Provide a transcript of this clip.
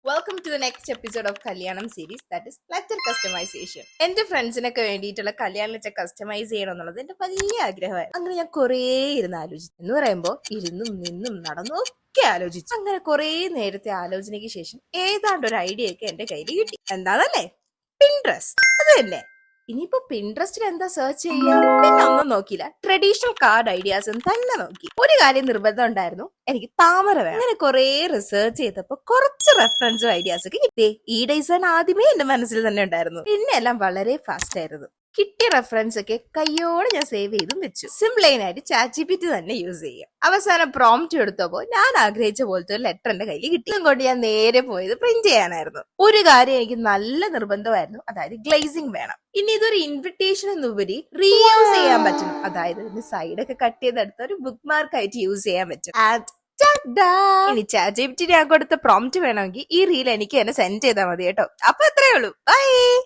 Welcome to the next episode of Kalyanam series, that is letter customization. എന്റെ ഫ്രണ്ട്സിനൊക്കെ വേണ്ടിയിട്ടുള്ള കല്യാണ ലെറ്റർ കസ്റ്റമൈസ് ചെയ്യണം എന്നുള്ളത് എന്റെ വലിയ ആഗ്രഹമായി. അങ്ങനെ ഞാൻ കുറേ ഇരുന്ന് ആലോചിച്ചു. എന്ന് പറയുമ്പോൾ ഇരുന്നും നിന്നും നടന്നും ഒക്കെ ആലോചിച്ചു. അങ്ങനെ കുറേ നേരത്തെ ആലോചനയ്ക്ക് ശേഷം ഏതാണ്ട് ഒരു ഐഡിയ ഒക്കെ എന്റെ കയ്യിൽ കിട്ടി. എന്താണല്ലേ? പിൻട്രസ്റ്റ്. അത് തന്നെ. ഇനിയിപ്പോ പിൻട്രസ്റ്റിൽ എന്താ സെർച്ച് ചെയ്യാ? പിന്നെ ഒന്നും നോക്കിയില്ല, ട്രഡീഷണൽ കാർഡ് ഐഡിയാസും തന്നെ നോക്കി. ഒരു കാര്യം നിർബന്ധം ഉണ്ടായിരുന്നു, എനിക്ക് താമര വേണം. അങ്ങനെ കുറെ റിസർച്ച് ചെയ്തപ്പോ കുറച്ച് റെഫറൻസും ഐഡിയാസ് ഒക്കെ കിട്ടി. ഈ ഡിസൈൻ ആദ്യമേ എന്റെ മനസ്സിൽ തന്നെ ഉണ്ടായിരുന്നു. പിന്നെ എല്ലാം വളരെ ഫാസ്റ്റ് ആയിരുന്നു. കിട്ടിയ റെഫറൻസ് ഒക്കെ കയ്യോടെ ഞാൻ സേവ് ചെയ്തും വെച്ചു. സിംപ്ലൈനായിട്ട് ChatGPT തന്നെ യൂസ് ചെയ്യാം. അവസാനം പ്രോംപ്റ്റ് എടുത്തപ്പോ ഞാൻ ആഗ്രഹിച്ച പോലത്തെ ഒരു ലെറ്റർ എന്റെ കയ്യിൽ കിട്ടി. അതുകൊണ്ട് ഞാൻ നേരെ പോയത് പ്രിന്റ് ചെയ്യാനായിരുന്നു. ഒരു കാര്യം എനിക്ക് നല്ല നിർബന്ധമായിരുന്നു, അതായത് ഗ്ലേസിംഗ് വേണം. ഇനി ഇതൊരു ഇൻവിറ്റേഷൻ എന്നുപരി റീയൂസ് ചെയ്യാൻ പറ്റണം. അതായത് ഇതിന് സൈഡൊക്കെ കട്ട് ചെയ്തെടുത്ത ഒരു ബുക്ക് മാർക്ക് ആയിട്ട് യൂസ് ചെയ്യാൻ പറ്റും. ഇനി ChatGPT ഞാൻ കൊടുത്ത പ്രോംപ്റ്റ് വേണമെങ്കിൽ ഈ റീൽ എനിക്ക് തന്നെ സെൻഡ് ചെയ്താൽ മതി കേട്ടോ. അപ്പൊ അത്രേ ഉള്ളൂ. ബൈ.